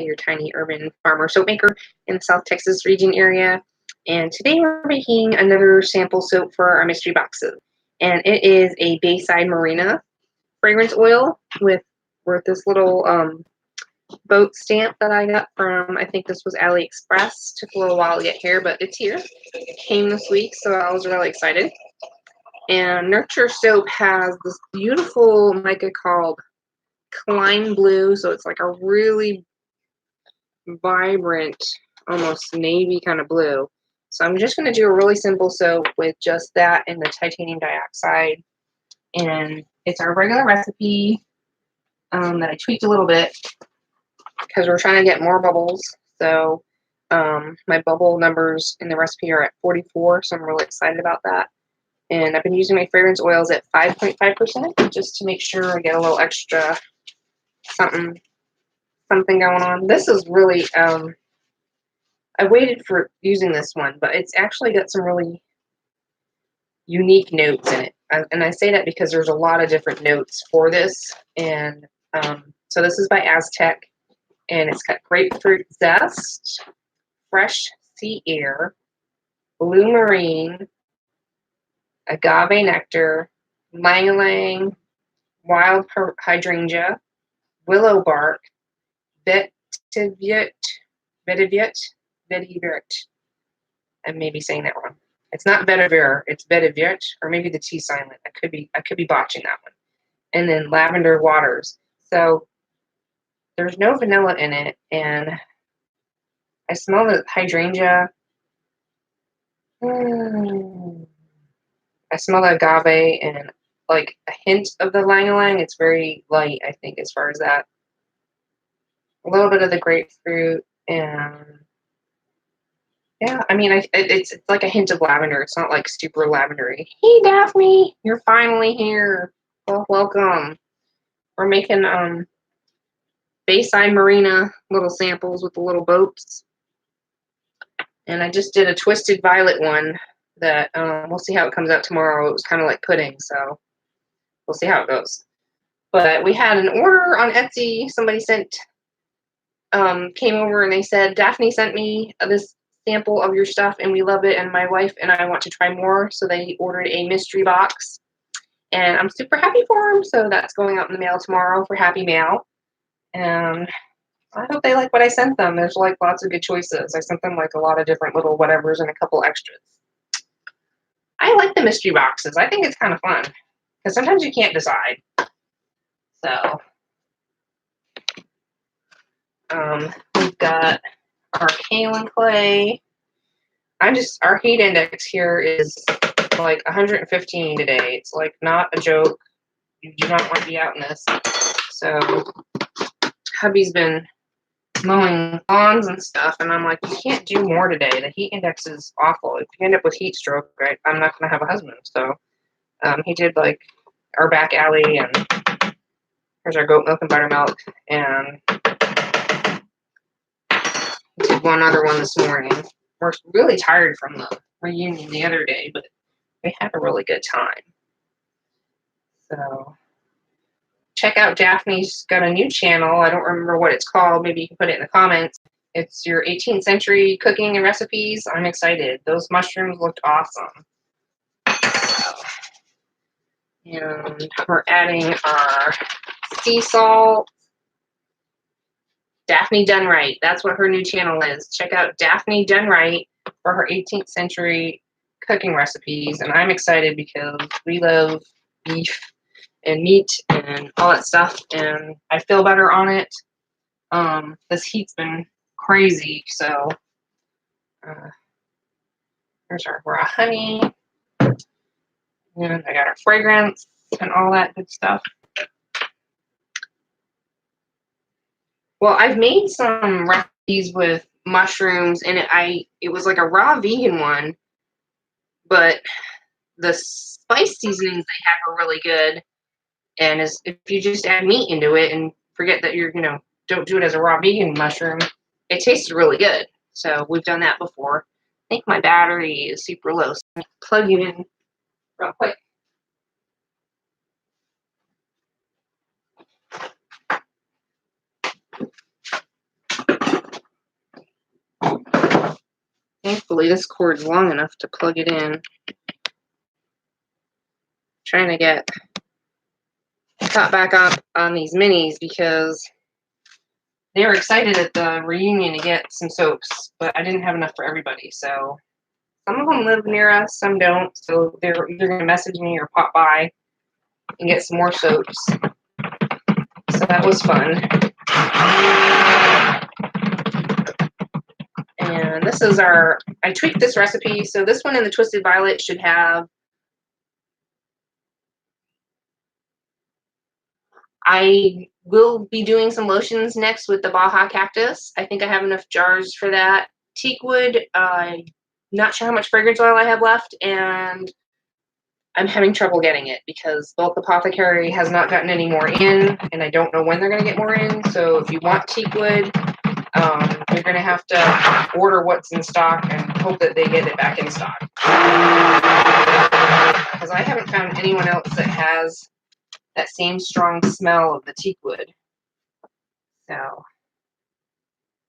your tiny urban farmer soap maker in the South Texas region area. And today we're making another sample soap for our mystery boxes. And it is a Bayside Marina fragrance oil with this little boat stamp that I got from, I think this was AliExpress. Took a little while to get here, but it's here. It came this week, so I was really excited. And Nurture Soap has this beautiful mica called Klein Blue, so it's like a really vibrant, almost navy kind of blue. So I'm just going to do a really simple soap with just that and the titanium dioxide. And it's our regular recipe that I tweaked a little bit because we're trying to get more bubbles. So my bubble numbers in the recipe are at 44, so I'm really excited about that. And I've been using my fragrance oils at 5.5% just to make sure I get a little extra something going on. This is really, I waited for using this one, but it's actually got some really unique notes in it. And I say that because there's a lot of different notes for this. And so this is by Aztec, and it's got grapefruit zest, fresh sea air, blue marine, agave nectar, ylang-ylang, wild hydrangea, willow bark, vetiver. I may be saying that wrong. It's not vetiver, it's vetiver, or maybe the T silent. I could be botching that one. And then lavender waters. So there's no vanilla in it, and I smell the hydrangea. I smell the agave and like a hint of the ylang-ylang. It's very light, I think, as far as that. A little bit of the grapefruit, and yeah, I mean, it's like a hint of lavender. It's not like super lavendery. Hey, Daphne, you're finally here. Well, welcome. We're making Bayside Marina little samples with the little boats. And I just did a twisted violet one that we'll see how it comes out tomorrow. It was kind of like pudding, so we'll see how it goes. But we had an order on Etsy. Somebody came over and they said, Daphne sent me this sample of your stuff and we love it, and my wife and I want to try more. So they ordered a mystery box, and I'm super happy for them. So that's going out in the mail tomorrow for Happy Mail. And I hope they like what I sent them. There's like lots of good choices. I sent them like a lot of different little whatevers and a couple extras. I like the mystery boxes. I think it's kind of fun because sometimes you can't decide. So we've got our kaolin clay. Our heat index here is like 115 today. It's like not a joke. You do not want to be out in this. So hubby's been mowing lawns and stuff, and I'm like, you can't do more today. The heat index is awful. If you end up with heat stroke, right, I'm not going to have a husband. So he did like our back alley, and here's our goat milk and buttermilk, and he did one other one this morning. We're really tired from the reunion the other day, but we had a really good time. So check out Daphne's got a new channel. I don't remember what it's called. Maybe you can put it in the comments. It's your 18th century cooking and recipes. I'm excited. Those mushrooms looked awesome. And we're adding our sea salt. Daphne Done Right. That's what her new channel is. Check out Daphne Done Right for her 18th century cooking recipes. And I'm excited because we love beef and meat and all that stuff, and I feel better on it. This heat's been crazy, so here's our raw honey, and I got our fragrance and all that good stuff. Well, I've made some recipes with mushrooms, and it was like a raw vegan one, but the spice seasonings they had were really good. And if you just add meat into it and forget that don't do it as a raw vegan mushroom, it tastes really good. So we've done that before. I think my battery is super low, so I'm going to plug you in real quick. Thankfully, this cord's long enough to plug it in. Trying to get caught back up on these minis because they were excited at the reunion to get some soaps, but I didn't have enough for everybody. So some of them live near us, some don't. So they're either going to message me or pop by and get some more soaps. So that was fun. And this is I tweaked this recipe. So this one in the Twisted Violet should have, I will be doing some lotions next with the Baja Cactus. I think I have enough jars for that. Teakwood, not sure how much fragrance oil I have left, and I'm having trouble getting it because Bulk Apothecary has not gotten any more in, and I don't know when they're going to get more in. So if you want teakwood, you're going to have to order what's in stock and hope that they get it back in stock. Because I haven't found anyone else that has that same strong smell of the teakwood. So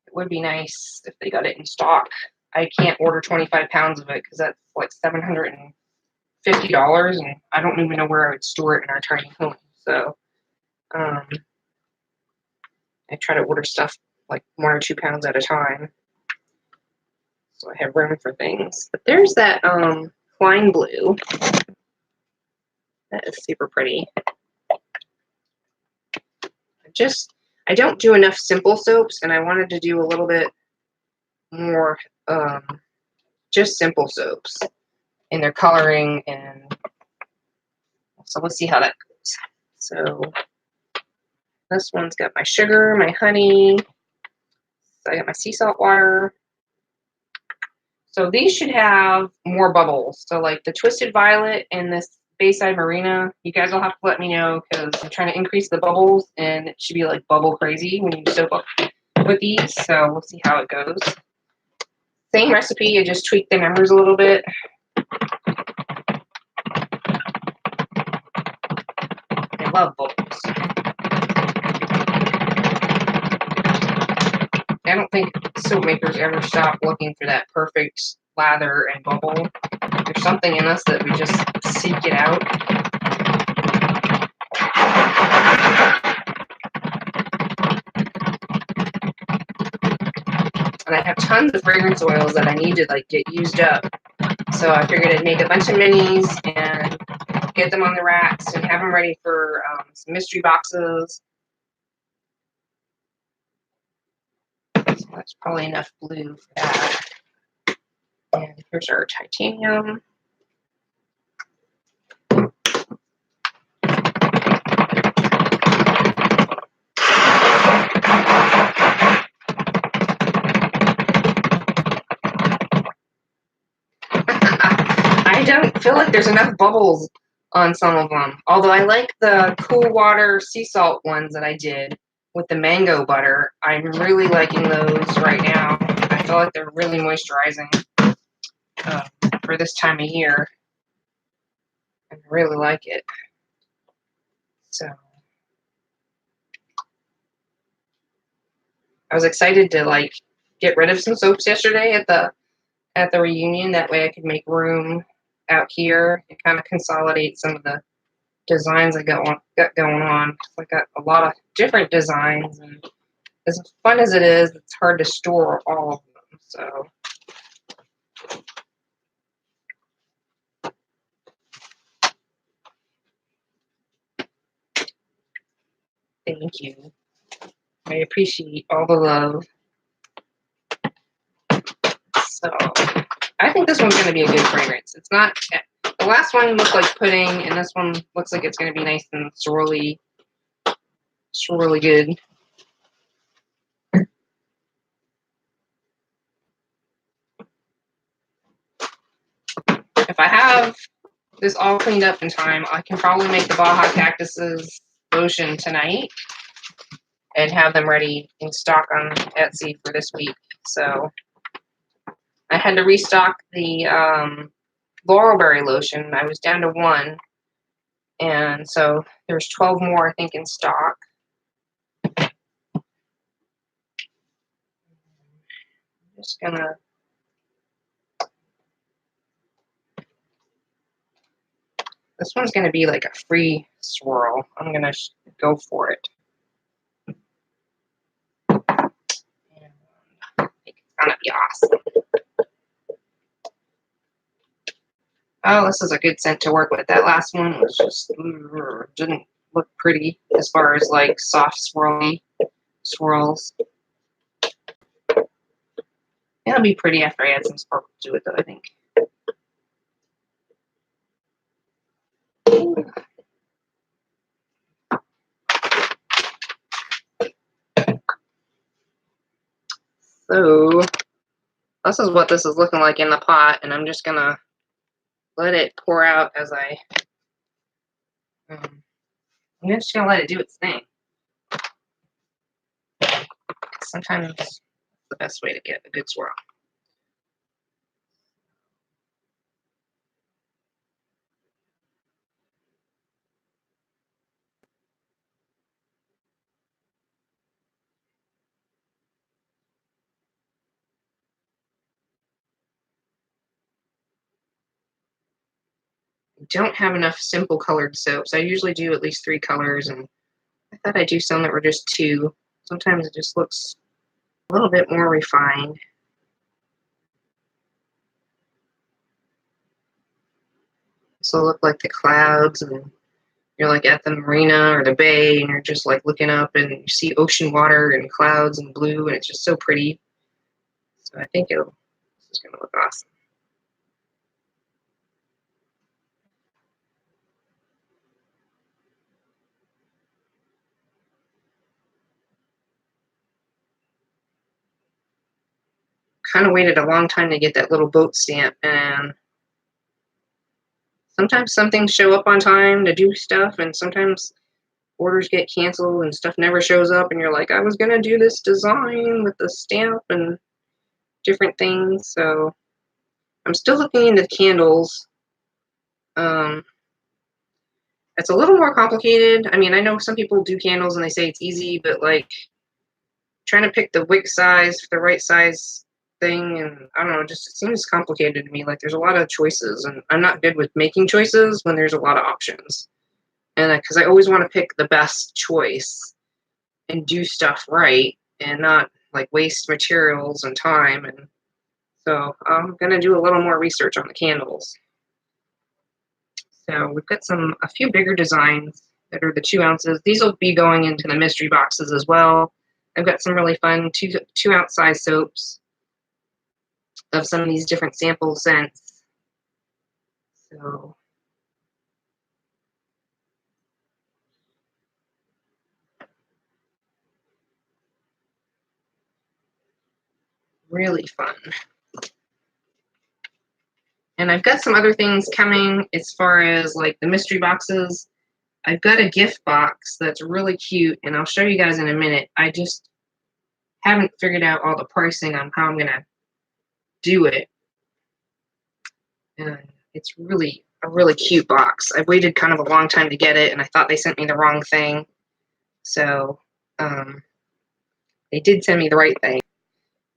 it would be nice if they got it in stock. I can't order 25 pounds of it because that's like $750, and I don't even know where I would store it in our tiny home. So I try to order stuff like 1 or 2 pounds at a time, so I have room for things. But there's that wine blue. That is super pretty. I don't do enough simple soaps, and I wanted to do a little bit more just simple soaps in their coloring, and so let's see how that goes. So this one's got my sugar, my honey. So I got my sea salt water. So these should have more bubbles. So like the Twisted Violet and this Bayside Marina, you guys will have to let me know because I'm trying to increase the bubbles, and it should be like bubble crazy when you soap up with these. So we'll see how it goes. Same recipe, I just tweaked the numbers a little bit. I love bubbles. I don't think soap makers ever stop looking for that perfect lather and bubble. There's something in us that we just seek it out. And I have tons of fragrance oils that I need to like get used up. So I figured I'd make a bunch of minis and get them on the racks and have them ready for some mystery boxes. So that's probably enough blue for that. And here's our titanium. I don't feel like there's enough bubbles on some of them. Although I like the cool water sea salt ones that I did with the mango butter. I'm really liking those right now. I feel like they're really moisturizing for this time of year. I really like it. So I was excited to like get rid of some soaps yesterday at the reunion. That way I could make room out here and kind of consolidate some of the designs I got going on. I got a lot of different designs, and as fun as it is, it's hard to store all of them. So thank you. I appreciate all the love. So I think this one's going to be a good fragrance. It's not, the last one looked like pudding, and this one looks like it's going to be nice and swirly good. If I have this all cleaned up in time, I can probably make the Baja Cactuses lotion tonight and have them ready in stock on Etsy for this week. So I had to restock the Laurelberry lotion. I was down to 1, and so there's 12 more, I think, in stock. I'm just gonna This one's going to be like a free swirl. I'm going to go for it. And it's going to be awesome. Oh, this is a good scent to work with. That last one was just, didn't look pretty as far as like soft swirly swirls. It'll be pretty after I add some sparkle to it though, I think. So this is what this is looking like in the pot, and I'm just gonna let it pour out as I'm just gonna let it do its thing. Sometimes it's the best way to get a good swirl. I don't have enough simple colored soaps. I usually do at least 3 colors, and I thought I'd do some that were just 2. Sometimes it just looks a little bit more refined. So look like the clouds, and you're like at the marina or the bay, and you're just like looking up and you see ocean water and clouds and blue, and it's just so pretty. So I think this is gonna look awesome. Kind of waited a long time to get that little boat stamp, and sometimes some things show up on time to do stuff, and sometimes orders get canceled and stuff never shows up, and you're like, I was gonna do this design with the stamp and different things. So I'm still looking into candles. It's a little more complicated. I mean, I know some people do candles and they say it's easy, but like trying to pick the wick size for the right size thing, and I don't know, just it seems complicated to me. Like there's a lot of choices, and I'm not good with making choices when there's a lot of options. And because I always want to pick the best choice and do stuff right and not like waste materials and time. And so I'm gonna do a little more research on the candles. So we've got a few bigger designs that are the 2 ounces. These will be going into the mystery boxes as well. I've got some really fun 2-ounce size soaps of some of these different sample scents. So really fun. And I've got some other things coming as far as like the mystery boxes. I've got a gift box that's really cute, and I'll show you guys in a minute. I just haven't figured out all the pricing on how I'm gonna do it. And it's really a really cute box. I waited kind of a long time to get it, and I thought they sent me the wrong thing. So they did send me the right thing.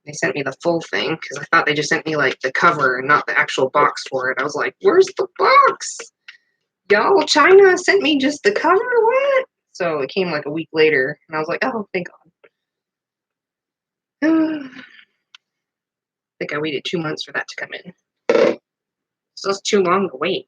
They sent me the full thing because I thought they just sent me like the cover and not the actual box for it. I was like, where's the box? Y'all, China sent me just the cover? What? So it came like a week later, and I was like, oh, thank God. I think I waited 2 months for that to come in. So it's too long to wait.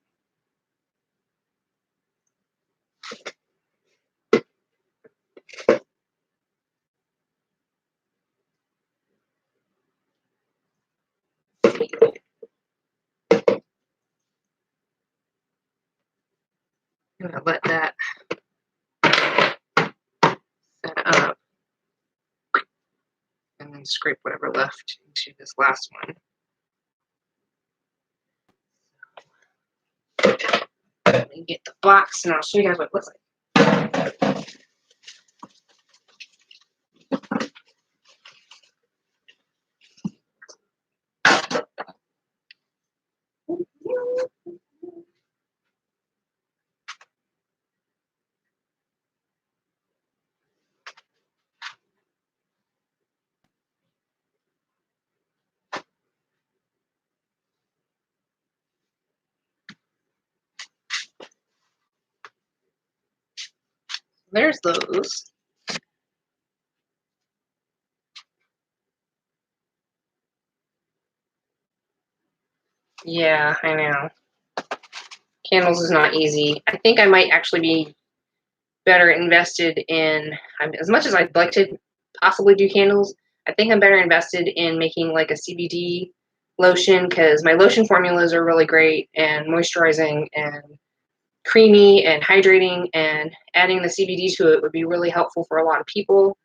I'm gonna let that set up and then scrape whatever left into this last one. Let me get the box and I'll show you guys what it looks like. There's those. Yeah, I know. Candles is not easy. I think I might actually be better invested in, as much as I'd like to possibly do candles, I think I'm better invested in making like a CBD lotion, because my lotion formulas are really great and moisturizing and creamy and hydrating, and adding the CBD to it would be really helpful for a lot of people.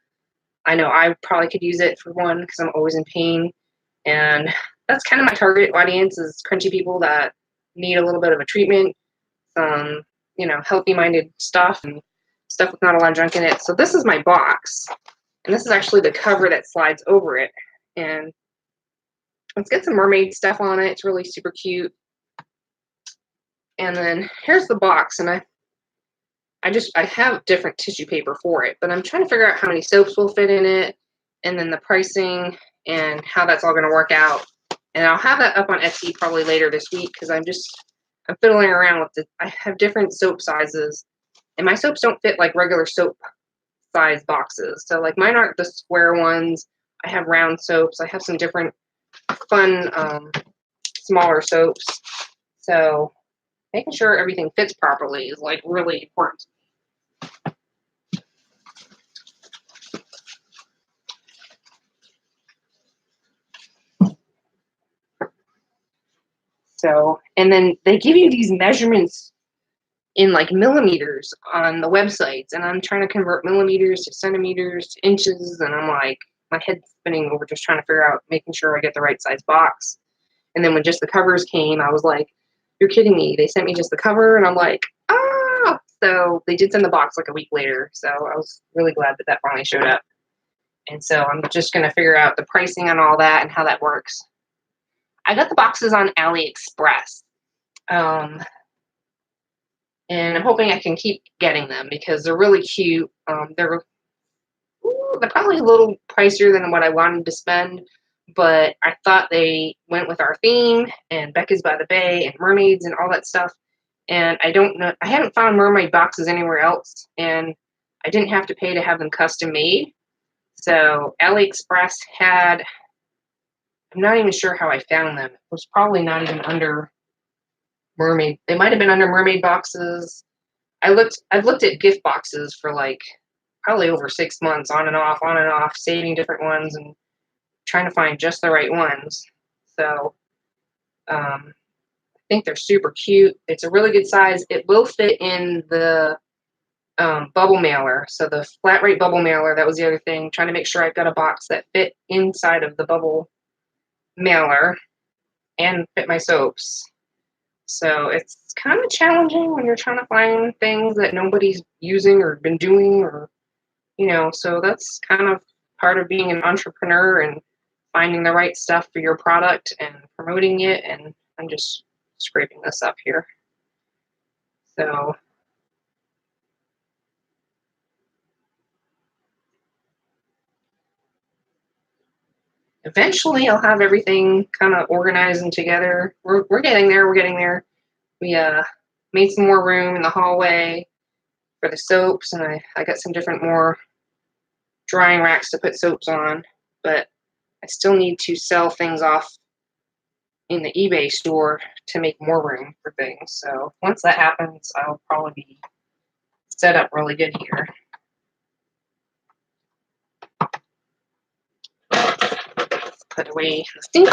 I know I probably could use it for one because I'm always in pain, and that's kind of my target audience, is crunchy people that need a little bit of a treatment, some, healthy minded stuff, and stuff with not a lot of junk in it. So this is my box, and this is actually the cover that slides over it, and let's get some mermaid stuff on it. It's really super cute. And then here's the box, and I have different tissue paper for it, but I'm trying to figure out how many soaps will fit in it, and then the pricing and how that's all going to work out. And I'll have that up on Etsy probably later this week, because I'm fiddling around with it. I have different soap sizes, and my soaps don't fit like regular soap size boxes. So like mine aren't the square ones. I have round soaps. I have some different fun smaller soaps. So making sure everything fits properly is like really important. So, and then they give you these measurements in like millimeters on the websites, and I'm trying to convert millimeters to centimeters to inches, and I'm like, my head's spinning over just trying to figure out, making sure I get the right size box. And then when just the covers came, I was like, you're kidding me. They sent me just the cover, and I'm like, ah. So they did send the box like a week later. So I was really glad that finally showed up. And so I'm just going to figure out the pricing on all that and how that works. I got the boxes on AliExpress. And I'm hoping I can keep getting them because they're really cute. They're probably a little pricier than what I wanted to spend, but I thought they went with our theme and Becca's by the Bay and mermaids and all that stuff. And I don't know, I haven't found mermaid boxes anywhere else, and I didn't have to pay to have them custom made. So AliExpress had, I'm not even sure how I found them. It was probably not even under mermaid. They might have been under mermaid boxes. I've looked at gift boxes for like probably over 6 months, on and off, saving different ones and trying to find just the right ones. So I think they're super cute. It's a really good size. It will fit in the bubble mailer. So the flat rate bubble mailer, that was the other thing, trying to make sure I've got a box that fit inside of the bubble mailer and fit my soaps. So it's kind of challenging when you're trying to find things that nobody's using or been doing, or, so that's kind of part of being an entrepreneur, and finding the right stuff for your product and promoting it. And I'm just scraping this up here. So eventually I'll have everything kind of organized and together. We're getting there. We're getting there. We made some more room in the hallway for the soaps, and I got some different more drying racks to put soaps on, but I still need to sell things off in the eBay store to make more room for things. So once that happens, I'll probably be set up really good here. Put away the sink.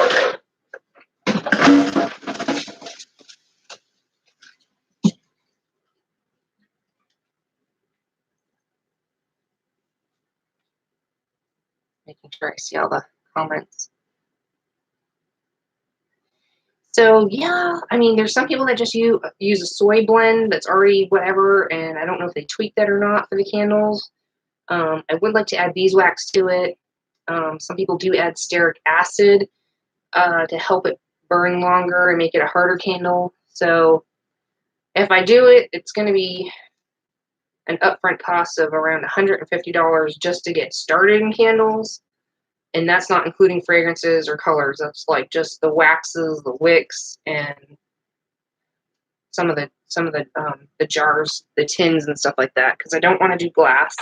Making sure I see all the comments. So yeah, I mean, there's some people that just use a soy blend that's already whatever, and I don't know if they tweak that or not for the candles. I would like to add beeswax to it. Some people do add stearic acid to help it burn longer and make it a harder candle. So if I do it, it's going to be an upfront cost of around $150 just to get started in candles. And that's not including fragrances or colors. That's like just the waxes, the wicks, and some of the some of the jars, the tins and stuff like that, because I don't want to do glass.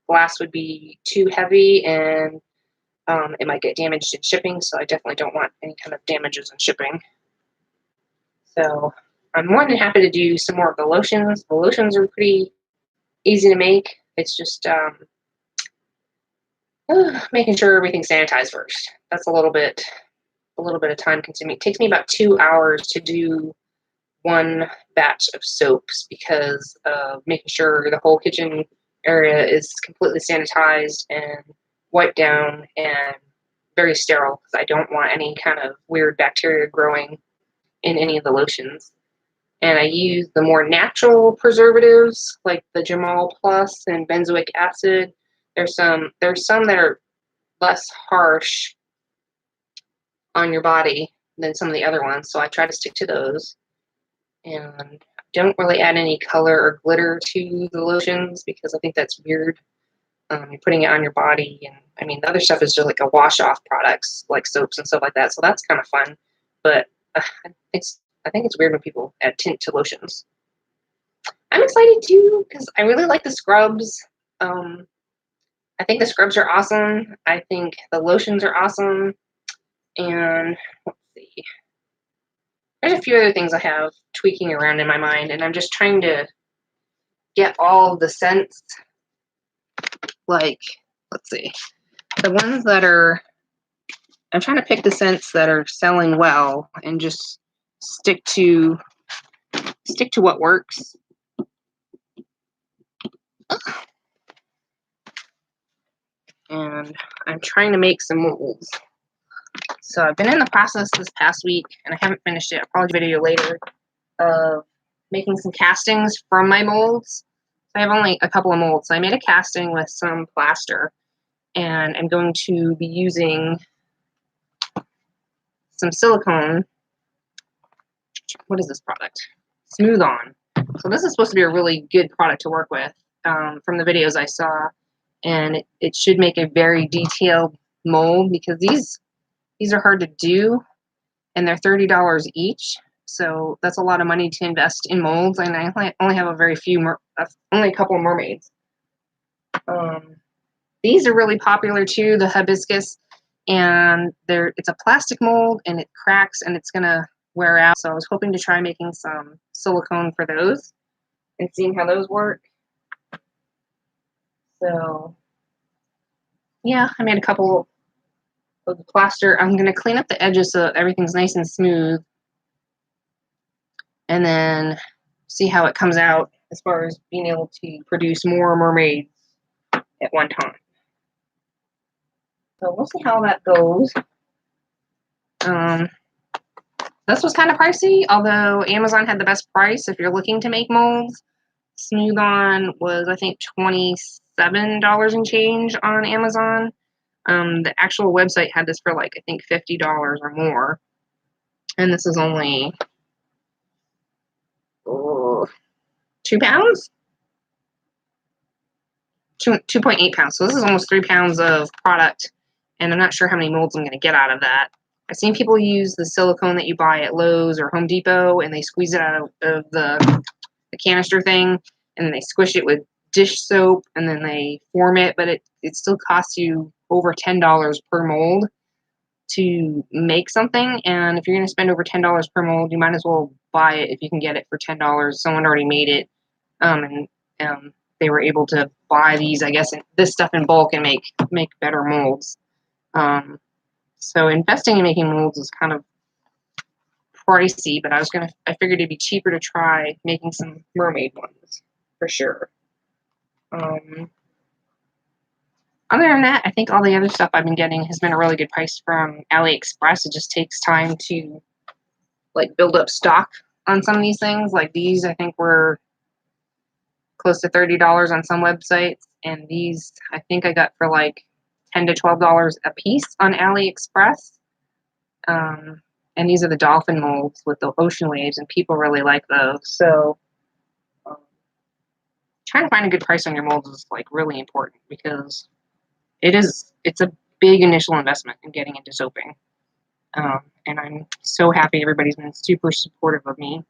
Glass would be too heavy, and it might get damaged in shipping, so I definitely don't want any kind of damages in shipping. So I'm more than happy to do some more of the lotions. The lotions are pretty easy to make. It's just making sure everything's sanitized first. That's a little bit of time consuming. It takes me about 2 hours to do one batch of soaps because of making sure the whole kitchen area is completely sanitized and wiped down and very sterile, because I don't want any kind of weird bacteria growing in any of the lotions. And I use the more natural preservatives like the Jamal Plus and benzoic acid. There's some that are less harsh on your body than some of the other ones, so I try to stick to those. And don't really add any color or glitter to the lotions because I think that's weird. You're putting it on your body, and I mean the other stuff is just like a wash-off products like soaps and stuff like that, so that's kind of fun. But I think it's weird when people add tint to lotions. I'm excited too because I really like the scrubs. I think the scrubs are awesome. I think the lotions are awesome. And let's see. There's a few other things I have tweaking around in my mind, and I'm just trying to get all the scents. Like, let's see. The ones that are, I'm trying to pick the scents that are selling well and just stick to what works. And I'm trying to make some molds. So I've been in the process this past week, and I haven't finished it. I'll probably do a video later of making some castings from my molds. I have only a couple of molds. So I made a casting with some plaster, and I'm going to be using some silicone. What is this product? Smooth On. So this is supposed to be a really good product to work with from the videos I saw, and it should make a very detailed mold because these are hard to do, and they're $30 each. So that's a lot of money to invest in molds, and I only have only a couple of mermaids. These are really popular too, the hibiscus, and it's a plastic mold, and it cracks, and it's gonna wear out. So I was hoping to try making some silicone for those and seeing how those work. So yeah, I made a couple of the plaster. I'm gonna clean up the edges so everything's nice and smooth, and then see how it comes out as far as being able to produce more mermaids at one time. So we'll see how that goes. This was kind of pricey, although Amazon had the best price if you're looking to make molds. Smooth On was, I think, $27 and change on Amazon. The actual website had this for like, I think, $50 or more. And this is only 2 pounds? 2.8 pounds. So this is almost 3 pounds of product, and I'm not sure how many molds I'm going to get out of that. I've seen people use the silicone that you buy at Lowe's or Home Depot, and they squeeze it out of the canister thing, and then they squish it with dish soap, and then they form it, but it still costs you over $10 per mold to make something. And if you're going to spend over $10 per mold, you might as well buy it if you can get it for $10. Someone already made it, and they were able to buy these, I guess, this stuff in bulk and make better molds. So investing in making molds is kind of pricey, but I figured it'd be cheaper to try making some mermaid ones for sure. Other than that, I think all the other stuff I've been getting has been a really good price from AliExpress. It just takes time to like build up stock on some of these things. Like these, I think were close to $30 on some websites, and these I think I got for like $10 to $12 a piece on AliExpress. And these are the dolphin molds with the ocean waves, and people really like those. So trying to find a good price on your molds is like really important because it's a big initial investment in getting into soaping. And I'm so happy everybody's been super supportive of me.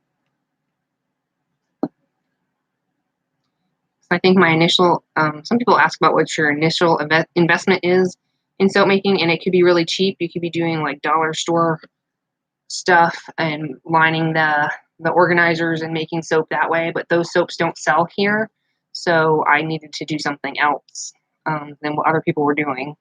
I think my initial, some people ask about what your initial investment is in soap making, and it could be really cheap. You could be doing like dollar store stuff and lining the organizers and making soap that way, but those soaps don't sell here. So I needed to do something else than what other people were doing.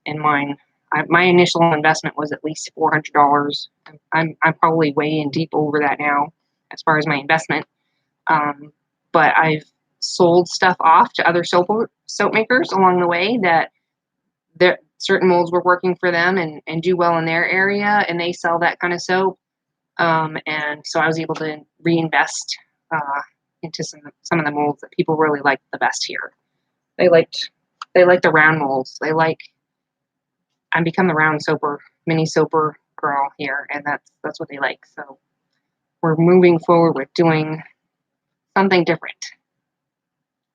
And my initial investment was at least $400. I'm probably way in deep over that now as far as my investment. But I've sold stuff off to other soap makers along the way that certain molds were working for them and do well in their area, and they sell that kind of soap. And so I was able to reinvest into some of the molds that people really liked the best here. They liked the round molds. I've become the round soaper, mini soaper girl here, and that's what they like. So we're moving forward with doing something different.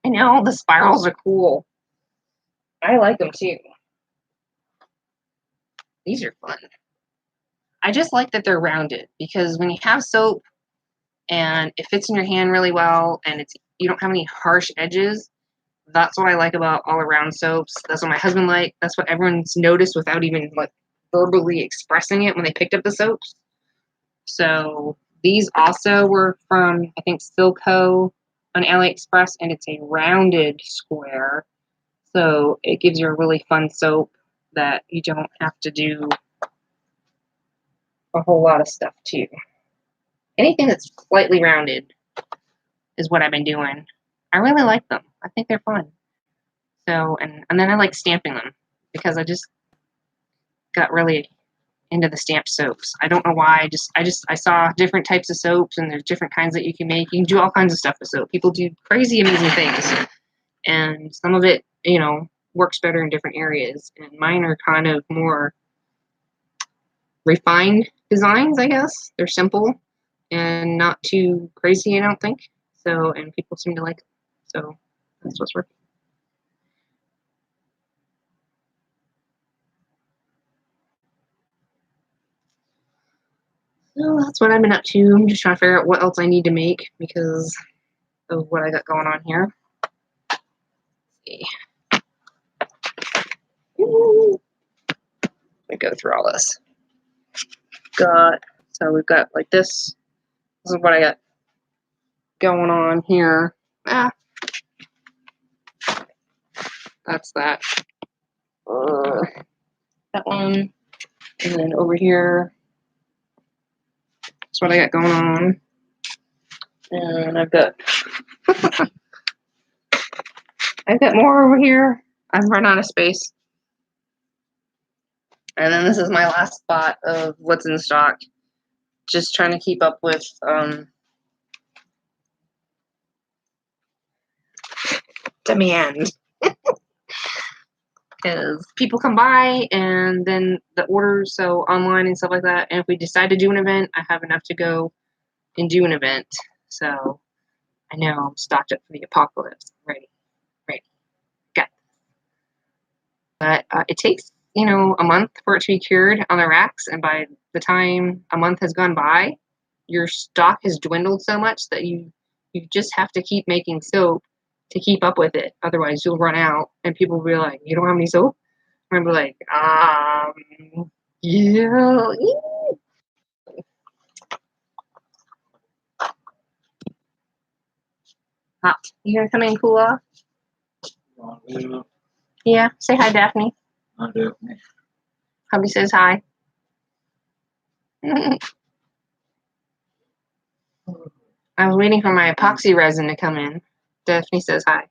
I know the spirals are cool. I like them too. These are fun. I just like that they're rounded, because when you have soap and it fits in your hand really well and you don't have any harsh edges, that's what I like about all around soaps. That's what my husband liked. That's what everyone's noticed without even like verbally expressing it when they picked up the soaps. So these also were from, I think, Silco on AliExpress, and it's a rounded square. So it gives you a really fun soap that you don't have to do a whole lot of stuff to. Anything that's slightly rounded is what I've been doing. I really like them. I think they're fun. So, and then I like stamping them, because I just got really into the stamped soaps. I don't know why. I saw different types of soaps, and there's different kinds that you can make. You can do all kinds of stuff with soap. People do crazy, amazing things, and some of it, works better in different areas. And mine are kind of more refined designs, I guess. They're simple and not too crazy, I don't think. So, and people seem to like it. So that's what's working. So that's what I've been up to. I'm just trying to figure out what else I need to make because of what I got going on here. Let's see. Let me go through all this. So we've got like this. This is what I got going on here. That's that. That one. And then over here, that's what I got going on. And I've got more over here. I've run out of space. And then this is my last spot of what's in stock. Just trying to keep up with demand. Because people come by and then the orders, so online and stuff like that. And if we decide to do an event, I have enough to go and do an event. So I know I'm stocked up for the apocalypse. Ready. Got this. But it takes, a month for it to be cured on the racks. And by the time a month has gone by, your stock has dwindled so much that you just have to keep making soap to keep up with it. Otherwise, you'll run out, and people will be like, "You don't have any soap?" And I'll be like, yeah. Hot. You gonna come in and cool off? Yeah. Say hi, Daphne. Hi, Daphne. Hubby says hi. I was waiting for my epoxy resin to come in. Daphne says hi.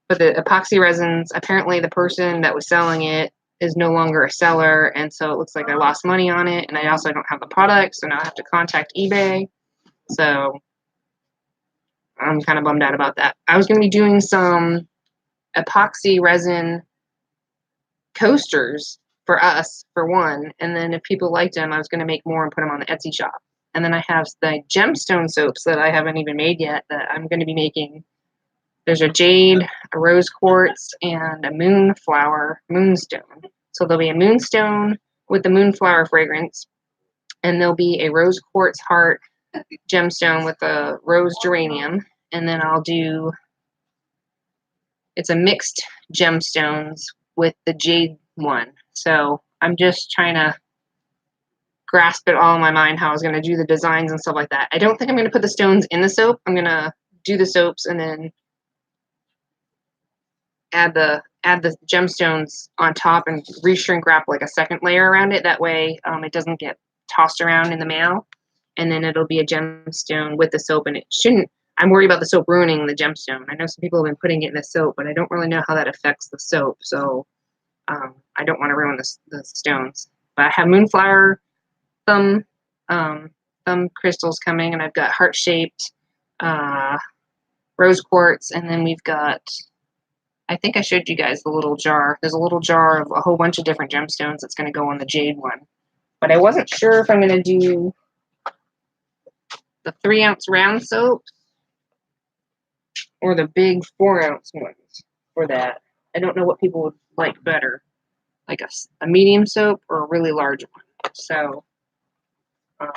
But the epoxy resins, apparently the person that was selling it is no longer a seller, and so it looks like I lost money on it, and I also don't have the product, so now I have to contact eBay. So I'm kind of bummed out about that. I was going to be doing some epoxy resin coasters for us, for one, and then if people liked them, I was going to make more and put them on the Etsy shop. And then I have the gemstone soaps that I haven't even made yet that I'm going to be making. There's a jade, a rose quartz, and a moonstone. So there'll be a moonstone with the moonflower fragrance, and there'll be a rose quartz heart gemstone with a rose geranium, and then I'll do it's a mixed gemstones with the jade one. So I'm just trying to grasp it all in my mind how I was going to do the designs and stuff like that. I don't think I'm going to put the stones in the soap. I'm going to do the soaps and then add the gemstones on top and re-shrink wrap like a second layer around it. That way it doesn't get tossed around in the mail. And then it'll be a gemstone with the soap, and it shouldn't. I'm worried about the soap ruining the gemstone. I know some people have been putting it in the soap, but I don't really know how that affects the soap. So I don't want to ruin the stones. But I have moonflower thumb crystals coming, and I've got heart-shaped rose quartz, and then we've got, I think I showed you guys the little jar. There's a little jar of a whole bunch of different gemstones that's going to go on the jade one. But I wasn't sure if I'm going to do the 3-ounce round soap or the big 4-ounce ones for that. I don't know what people would like better, like a medium soap or a really large one. So I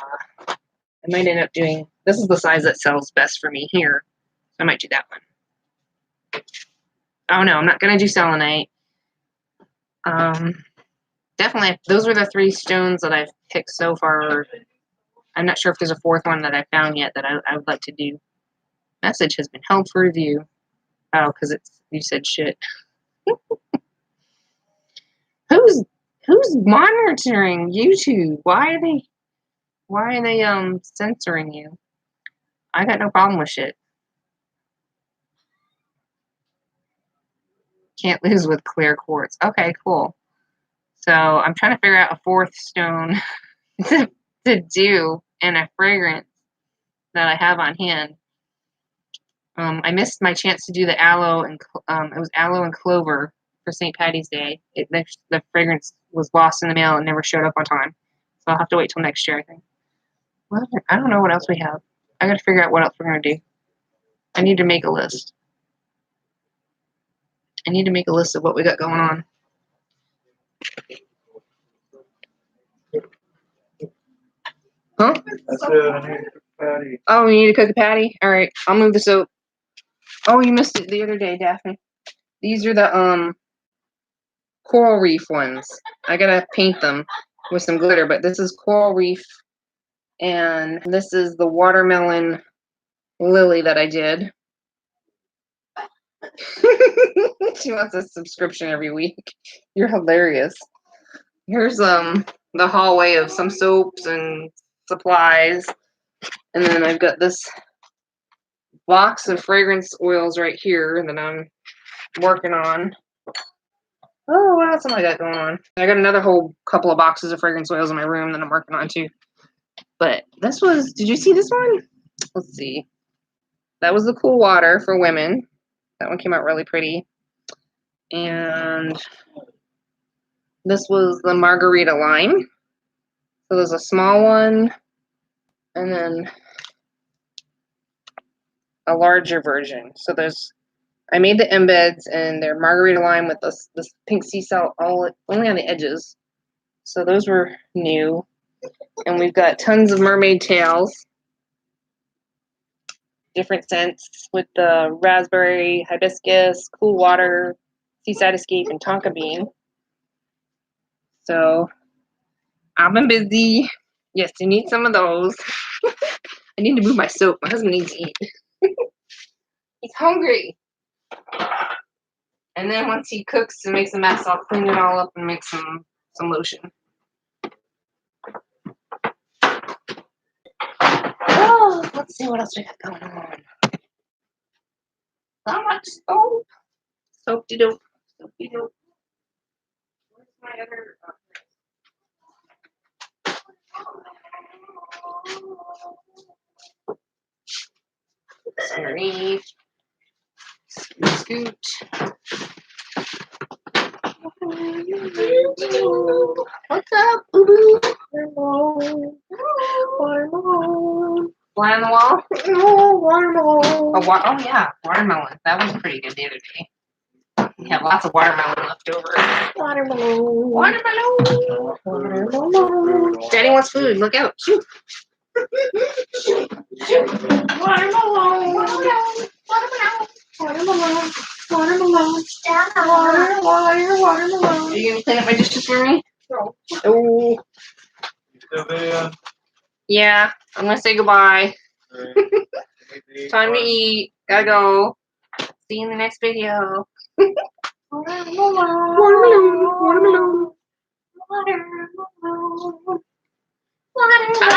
might end up doing, this is the size that sells best for me here. So I might do that one. Oh no, I'm not going to do selenite. Definitely, those are the 3 stones that I've picked so far. I'm not sure if there's a 4th one that I found yet that I would like to do. Message has been held for review. Oh, because you said shit. Who's monitoring YouTube? Why are they censoring you? I got no problem with shit. Can't lose with clear quartz. Okay, cool. So I'm trying to figure out a 4th stone to do and a fragrance that I have on hand. I missed my chance to do the aloe and it was aloe and clover for St. Patty's Day. The fragrance was lost in the mail and never showed up on time, so I'll have to wait till next year, I think. Well, I don't know what else we have. I got to figure out what else we're gonna do. I need to make a list. I need to make a list of what we got going on. Huh? That's it. I need to cook patty. Oh, you need to cook a patty? All right, I'll move the soap. Oh, you missed it the other day, Daphne. These are the coral reef ones. I gotta paint them with some glitter, but this is coral reef, and this is the watermelon lily that I did. She wants a subscription every week. You're hilarious. Here's the hallway of some soaps and supplies, and then I've got this box of fragrance oils right here that I'm working on. Oh, what else am I got going on? I got another whole couple of boxes of fragrance oils in my room that I'm working on too. But this was, did you see this one? Let's see. That was the cool water for women. That one came out really pretty. And this was the margarita lime. So there's a small one and then a larger version. So I made the embeds and they're margarita lime with this pink sea salt only on the edges. So those were new. And we've got tons of mermaid tails. Different scents with the raspberry, hibiscus, cool water, seaside escape, and tonka bean. So I've been busy. Yes, you need some of those. I need to move my soap. My husband needs to eat. He's hungry. And then once he cooks and makes a mess, I'll clean it all up and make some lotion. Oh, let's see what else we got going on. Not much soap. Soap-de-dope. Soap-de-dope. Where's my other... Underneath. Scoot. What's up, boo-boo? Watermelon. Fly on the wall? No, watermelon. Oh, yeah, watermelon. That was pretty good the other day. We have lots of watermelon left over. Watermelon. Watermelon. Watermelon. Daddy wants food. Look out. Shoot. Shoot. Watermelon. Watermelon. Watermelon. Watermelon. Watermelon. watermelon. Watermelon. Are you gonna clean up my dishes for me? No. Oh. You still there? Yeah, I'm gonna say goodbye. Time to eat. Gotta go. See you in the next video. Watermelon. Watermelon. Watermelon. Watermelon.